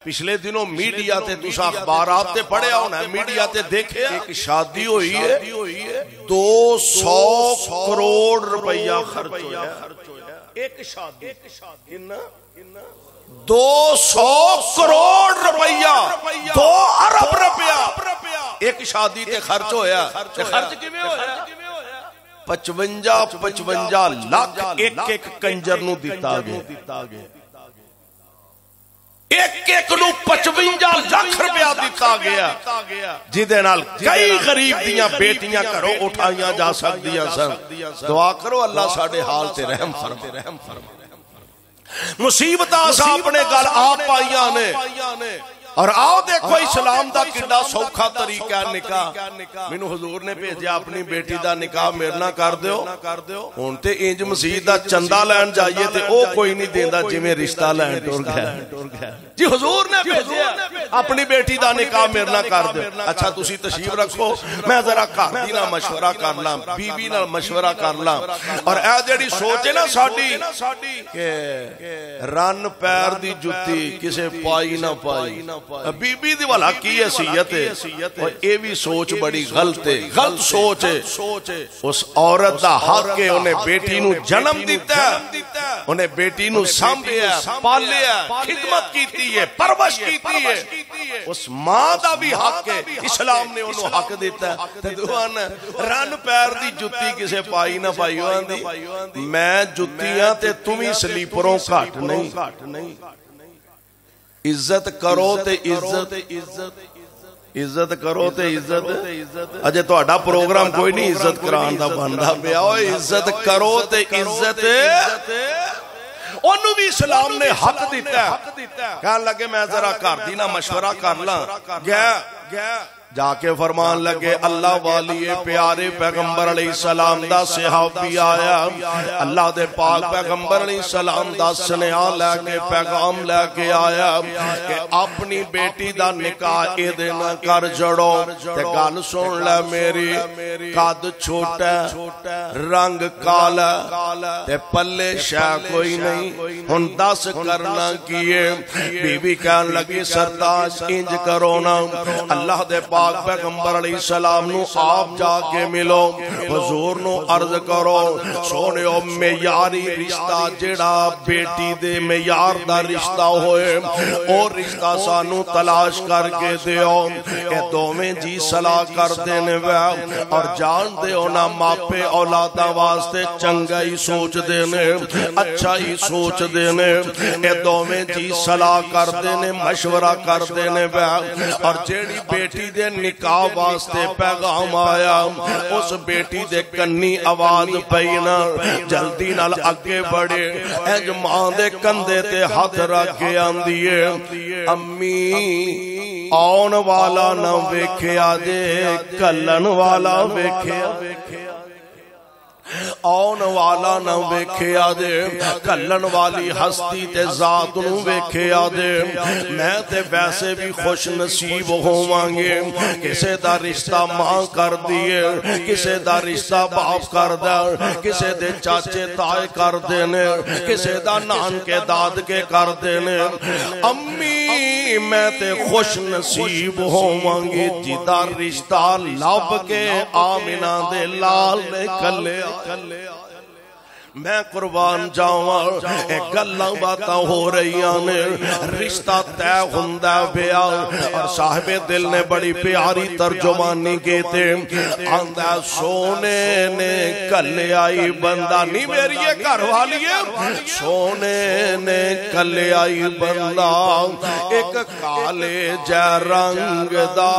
پچھلے دنوں میڈیا تے تسا اخبارات تے پڑھیا ہونا ہے، میڈیا تے دیکھیا ایک شادی ہوئی ہے 200 کروڑ روپیہ خرچ ہویا ایک شادی 200 کروڑ روپیہ 2 ارب روپیہ ایک شادی تے خرچ ہویا خرچ کیویں ہویا 55 لاکھ ایک کنجر نو دتا گیا ایک نو 55 لاکھ روپیہ دتا گیا جیدے نال کئی غریب دیاں بیٹیاں گھروں اٹھائیاں جا سکدیاں سن دعا کرو اللہ ساڈے حال تے رحم فرما مصیبتاں اساں اپنے گل آپ پائیاں نے اور آؤ دیکھو اسلام دا کڈا سوکھا طریقہ نکاح مینوں حضور نے بھیجیا اپنی بیٹی دا نکاح میرے نال کر دیو ہن تے انج مسجد دا چندہ لین جائیے تے او کوئی نہیں دیندا جویں رشتہ لین ٹر گیا جی حضور نے بھیجیا اپنی بیٹی دا نکاح میرے نال کر دیو اچھا تسی تشریف رکھو میں ذرا گھر دی نال مشورہ کر لاں بی بی نال مشورہ کر لاں اور اے جڑی سوچ ہے نا ساڈی کہ رن پیر دی جُتی کسے پائی نہ پائی بی بی دی والا کی حیثیت ہے اور اے بھی سوچ بڑی غلط ہے غلط سوچ ہے اس عورت دا حق ہے انہیں بیٹی نو جنم دیتا ہے انہیں بیٹی نو سانبھیا پالیا خدمت کیتی ہے پرورش کیتی ہے اس ماں دا بھی حق ہے اسلام نے انہوں حق دیتا ہے تے دوان رن پیر دی جُتی کسے پائی نہ پائی ہوندی میں جُتیاں تے تمہیں سلیپروں گھٹ نہیں عزت کرو تے عزت کرو تے عزت اجے تہاڈا پروگرام کوئی نہیں عزت کران دا بندا پیا او عزت کرو تے عزت انہوں بھی اسلام نے حق دیتا ہے کہنے لگے میں ذرا گھر دی نہ مشورہ کر لاں گیا جا کے فرمان لگے اللہ والی پیارے پیغمبر علیہ السلام دا صحابی آیا اللہ دے پاک پیغمبر علیہ السلام دا سنیا لے کے پیغام لے کے آیا کہ اپنی بیٹی دا نکاح اے دے نہ کر جڑو تے گل سن لے میری قد چھوٹا رنگ کالا تے پلے شے کوئی نہیں ہن دس کرنا کیے بی بی کہن لگی سردار انج کرو نا اللہ دے پاک پیغمبر علیہ السلام نو آپ جا کے ملو حضور نو عرض کرو سونیو معیاری رشتہ جڑا بیٹی دے معیار دا رشتہ ہوئے اور رشتہ سانو تلاش کر کے دیو کہ دوویں جی صلاح کر دینے وے اور جان دیو نا ماپے اولاداں واسطے چنگا ہی سوچ دینے اچھا ہی سوچ دینے کہ دوویں جی صلاح کر دینے مشورہ کر دینے وے اور جیڑی بیٹی دے نکاح واسطے پیغام آیا اس بیٹی دے کنی آواز پینا جلدی نال اگے بڑھے اج ماں دے کندھے تے ہاتھ رکھ کے آندیے امی آن والا نہ ویکھیا جے کلن والا ویکھیا آن والا نہ ویکھیا دے کلن والی ہستی تے ذات نو ویکھیا دے میں تے ویسے بھی خوش نصیب ہوواں گے کسے دا رشتہ ماں کر دیے کسے دا رشتہ باپ کر دے کسے دے چاچے تائے کر دینے کسے دا نان کے داد کے کر دینے امی میں تے خوش نصیب ہوواں گے جدا رشتہ لب کے آمنہ دے لال نے کلے میں قربان جاواں اے گلاں باتاں ہو رہیاں نے رشتہ طے ہوندا پیا اور صاحب دل نے بڑی پیاری ترجمانی کیتے آندا سونے نے کلے آئی بندہ نہیں میری گھر والی سونے نے کلے آئی بندہ ایک کالے جے رنگ دا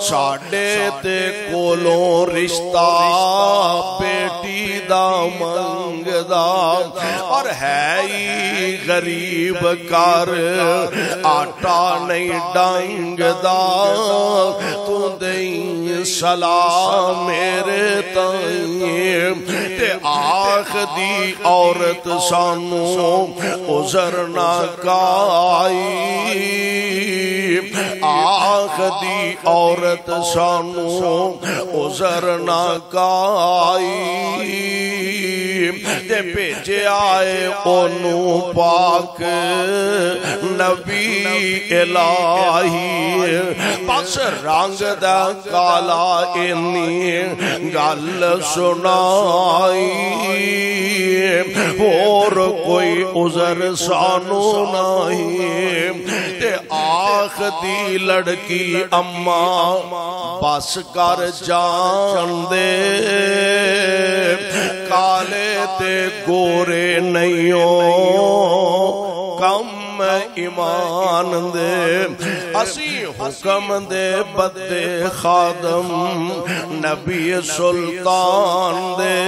ساڈے تے کولوں رشتہ بیٹی دا منگدا اور ہے ہی غریب کر آٹا نہیں ڈنگدا تو دیں سلام میرے تائیں تے آخ دی عورت سانو عذر نہ کائی آخ دی عورت سانو عذر نہ کائی تے بھیجے آئے اونو پاک نبی الہی بس رنگ دا کالا اینی گل سنائی اور کوئی عذر سانو نہیں تے آخ دی لڑکی اماں بس کر جان دے کالے تے گورے نہیں کم ایمان دے اسی حکم دے بدے خادم نبی سلطان دے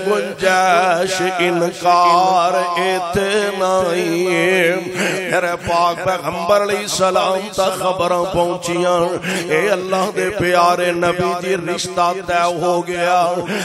گنجائش انکار ایتے نہیں میرے پاک پیغمبر علیہ السلام تا خبریں پہنچیاں اے اللہ دے پیارے نبی جی رشتہ طے ہو گیا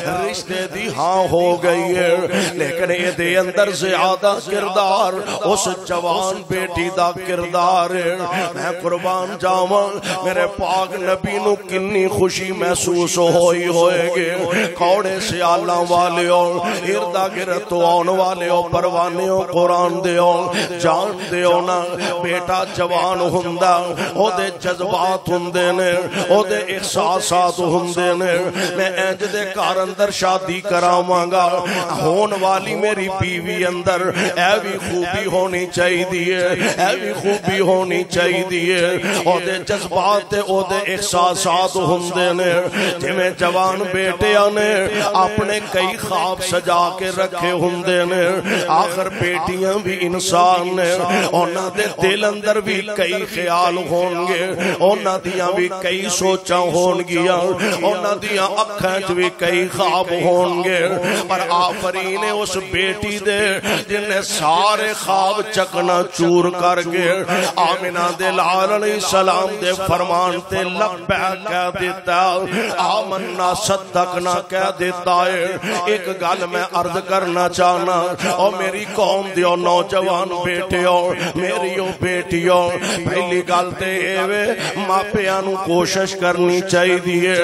رشتے دی ہاں ہو گئی ہے لیکن یہ دے اندر زیادہ کردار اس جوان بیٹی دا کردار ہے میں قربان جاواں میرے پاک نبی نو کنی خوشی محسوس ہوئی ہوئے گے کوڑے سیالاں والے ہو اردا گرد تو آن والے ہو پروانے ہو قرآن دے ہو جان دے ہو نا بیٹا جوان ہندا او دے جذبات ہندے نے او دے احساسات ہندے نے میں اینج دے کار اندر شادی کراواں گا ہون والی میری بیوی اندر اے بھی خوبی ہونی چاہی دیئے اے بھی خوبی ہونی چاہی دیئے او دے جذبات او دے احساسات ہندے نے جمیں جوان بیٹے آنے اپنے کئی خواب سجا کے رکھے ہندے نے آخر بیٹیاں بھی انسان نے اونا دے دل اندر بھی کئی خیال ہونگے اونا دیاں بھی کئی سوچاں ہونگیاں اونا دیاں اکھانچ بھی کئی خواب ہونگے پر آفرین اس بیٹی دے جنہیں سارے خواب چکنا چور کر گے آمینہ دے لال علیہ السلام دے فرمان تے لبیک کہہ دیتا آمنا صدقنا کہہ دیتا ہے ایک گل میں عرض کرنا چاہنا اور میری قوم دیو نوجوان بیٹیو میری او بیٹیو پہلی گل تے ایوے ماپیانو کوشش کرنی چاہی دیئے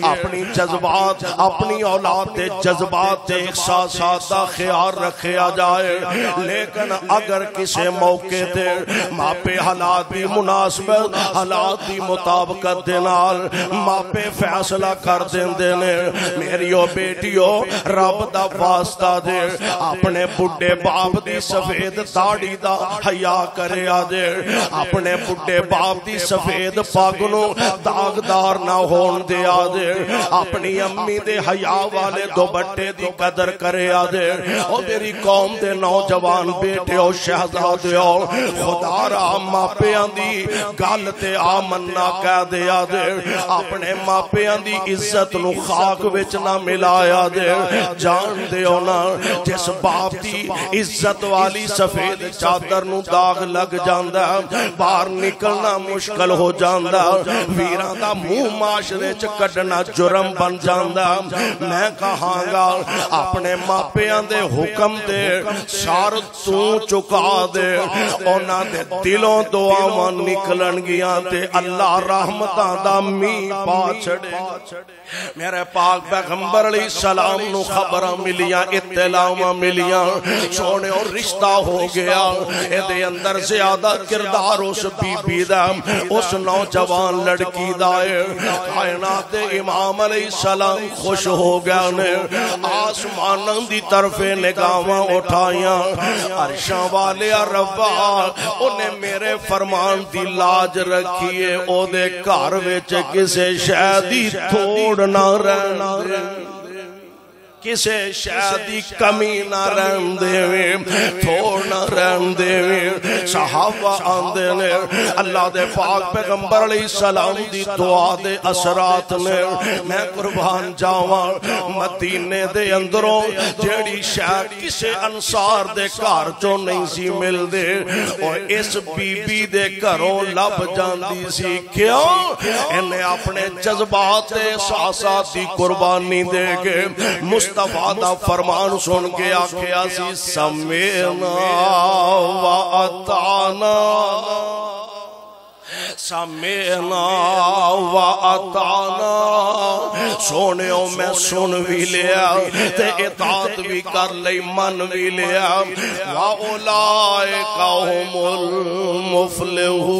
اپنی جذبات اپنی اولاد تے جذبات تے احساسات دا خیال رکھے آ جائے لیکن اگر کسی موقع تے ماپے حالات دی مناسبت حالات دی مطابقت دینال ماپے فیصلہ کر دین دینے میری او بیٹیو رب دا واسطہ دے اپنے بڑھے باپ دی سفید داڑی دا حیاء کرے آدے اپنے بڑھے باپ دی سفید پاگنو داغدار نہ ہون دے آدے اپنی امی دے حیاء والے دو بٹے دی قدر کرے آدے اور میری قوم دے نوجوان بیٹے او شہزادے او خدا را ماپیاں دی گل تے آمنا کہہ دے آدے اپنے ماپیاں دی عزت نو خاک وچ نہ ملایا دے جان دے ہونا جس باپ دی عزت والی سفید چادر نو داغ لگ جاندہ باہر نکلنا مشکل ہو جاندہ ویران دا منہ معاشرے چکڑنا جرم بن جاندہ میں کہاں گا اپنے ماپیاں دے حکم دے سار تو چکا دے اونا دے دلوں دعاواں نکلن گیاں تے اللہ رحمتاں دا می پا چھڑے میرے پاک پیغمبر علیہ السلام نو خبراں ملیاں اطلاعاں ملیاں سونے اور رشتہ ہو گیا اے دے اندر زیادہ کردار اس بی بی دا اس نوجوان لڑکی دا کائنات امام علیہ السلام خوش ہو گیا نے آسماناں دی طرف نگاہاں اٹھائیاں عرشاں والے ربا انہیں میرے فرمان دی لاج رکھیے او دے گھر وچ کسے شہدی تھوڑ نہ رہنا کسے شادی کمی نہ رہن دے تھوڑ نہ رہن دے صحابہ آندے نے اللہ دے پاک پیغمبر علیہ السلام دی دعا دے اثرات نے میں قربان جاواں مدینے دے اندروں جیڑی شاہ کسے انصار دے کار چو نہیں سی مل دے اور اس بی بی دے گھروں لب جاندی سی کیوں انہیں اپنے جذبات احساسات دی قربانی دے گے مصطفیٰ دا فرمان سن کے آکھیا سی سمینا و اطعنا سمعنا و اطعنا سونےو میں سن بھی لیا تے اطاعت بھی کر لئی من بھی لیا وَأُولَئِكَ هُمُ الْمُفْلِحُونَ